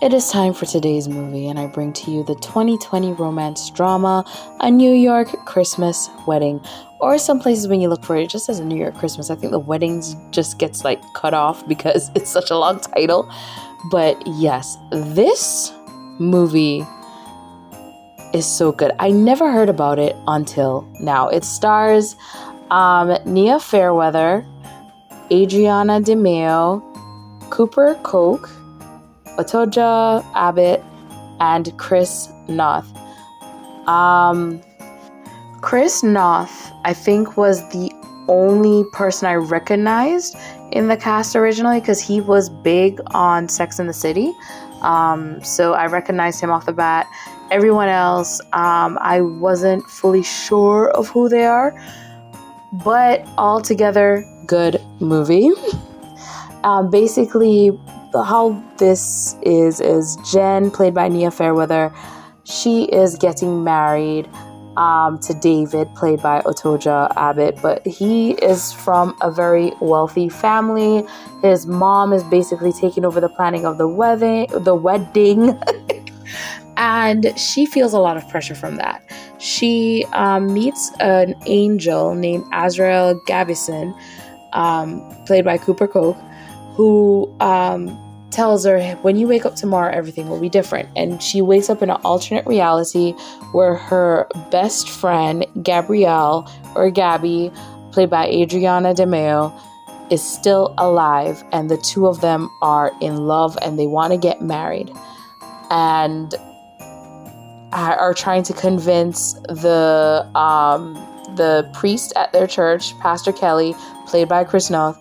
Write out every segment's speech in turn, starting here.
It is time for today's movie, and I bring to you the 2020 romance drama, A New York Christmas Wedding. Or some places when you look for it, it just says A New York Christmas. I think the weddings just gets cut off because it's such a long title. But yes, this movie is so good. I never heard about it until now. It stars Nia Fairweather, Adriana DeMeo, Cooper Koch, Otoja Abbott, and Chris Noth. Chris Noth, I think, was the only person I recognized in the cast originally because he was big on Sex and the City. So I recognized him off the bat. Everyone else, I wasn't fully sure of who they are, but altogether, good movie. Basically, how this is Jen, played by Nia Fairweather. She is getting married to David, played by Otoja Abbott, but he is from a very wealthy family. His mom is basically taking over the planning of the wedding, and she feels a lot of pressure from that. She meets an angel named Azrael Gabbyson, played by Cooper Koch, who tells her, when you wake up tomorrow, everything will be different. And she wakes up in an alternate reality where her best friend, Gabrielle, or Gabby, played by Adriana DeMeo, is still alive. And the two of them are in love and they want to get married. And are trying to convince the priest at their church, Pastor Kelly, played by Chris Noth,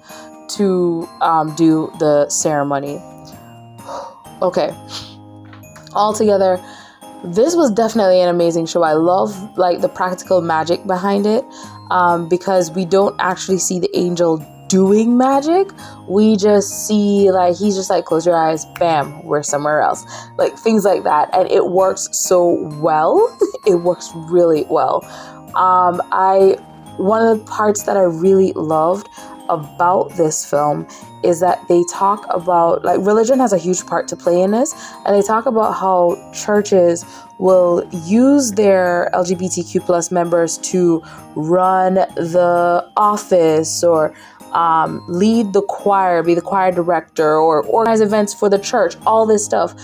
to do the ceremony. Okay. Altogether, this was definitely an amazing show. I love the practical magic behind it, because we don't actually see the angel doing magic. We just see he's just close your eyes, bam, we're somewhere else, things like that, and it works so well. It works really well. One of the parts that I really loved about this film is that they talk about religion has a huge part to play in this, and they talk about how churches will use their LGBTQ plus members to run the office or lead the choir, be the choir director, or organize events for the church, all this stuff,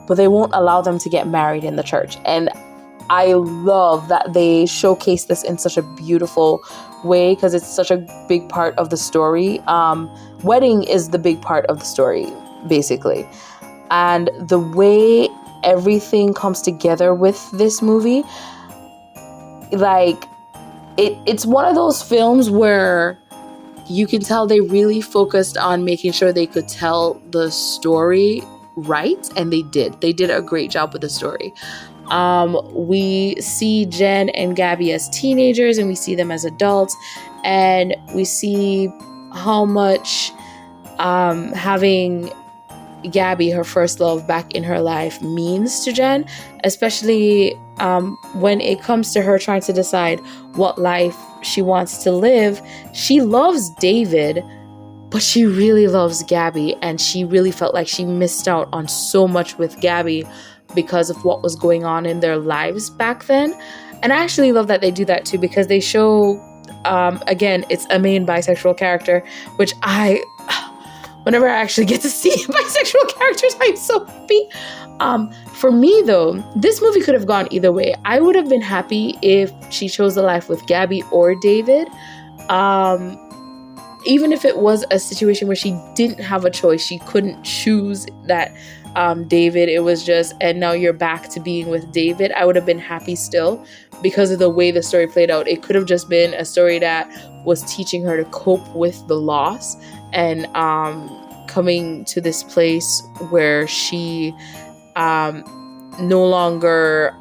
but they won't allow them to get married in the church. And I love that they showcase this in such a beautiful way because it's such a big part of the story. Wedding is the big part of the story, basically. And the way everything comes together with this movie, it's one of those films where you can tell they really focused on making sure they could tell the story right, and they did. They did a great job with the story. We see Jen and Gabby as teenagers, and we see them as adults, and we see how much having Gabby, her first love, back in her life means to Jen, especially when it comes to her trying to decide what life she wants to live. She loves David, but she really loves Gabby, and she really felt like she missed out on so much with Gabby because of what was going on in their lives back then. And I actually love that they do that too, because they show, again, it's a main bisexual character, which whenever I actually get to see bisexual characters, I'm so happy. For me though, this movie could have gone either way. I would have been happy if she chose the life with Gabby or David. Even if it was a situation where she didn't have a choice, she couldn't choose that David, it was just, and now you're back to being with David, I would have been happy still because of the way the story played out. It could have just been a story that was teaching her to cope with the loss and coming to this place where she no longer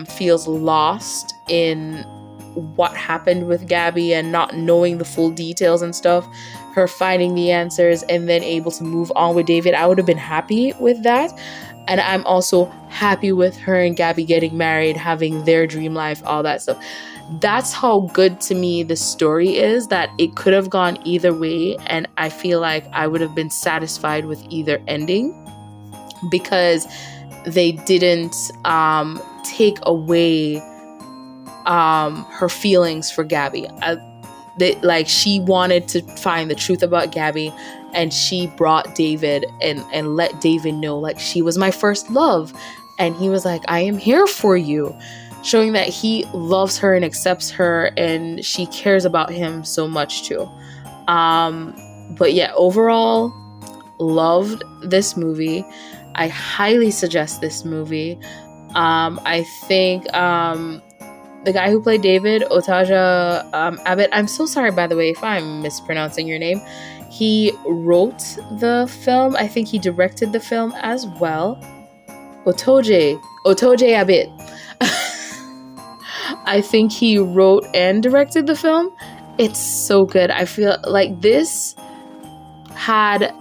feels lost in what happened with Gabby and not knowing the full details and stuff, her finding the answers and then able to move on with David. I would have been happy with that. And I'm also happy with her and Gabby getting married, having their dream life, all that stuff. That's how good to me the story is, that it could have gone either way, and I feel like I would have been satisfied with either ending. because they didn't take away her feelings for Gabby. She wanted to find the truth about Gabby, and she brought David and let David know, like, she was my first love. And he was like, I am here for you, showing that he loves her and accepts her, and she cares about him so much too. But yeah, overall, loved this movie. I highly suggest this movie. I think the guy who played David, Otaja Abbott, I'm so sorry, by the way, if I'm mispronouncing your name. He wrote the film. I think he directed the film as well. Otoje Abbott. I think he wrote and directed the film. It's so good. I feel like this had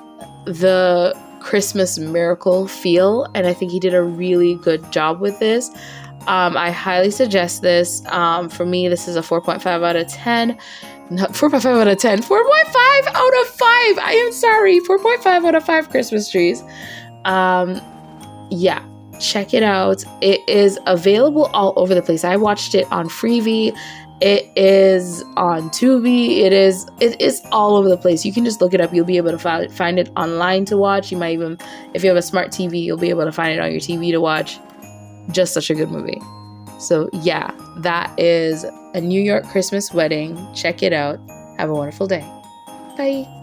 the Christmas Miracle feel, and I think he did a really good job with this. I highly suggest this. For me, this is a 4.5 out of 10. Not 4.5 out of 10. 4.5 out of 5. I am sorry. 4.5 out of 5 Christmas trees. Yeah, check it out. It is available all over the place. I watched it on Freevee. It is on Tubi. It is all over the place. You can just look it up. You'll be able to find it online to watch. You might even, if you have a smart TV, you'll be able to find it on your TV to watch. Just such a good movie. So yeah, that is A New York Christmas Wedding. Check it out. Have a wonderful day. Bye.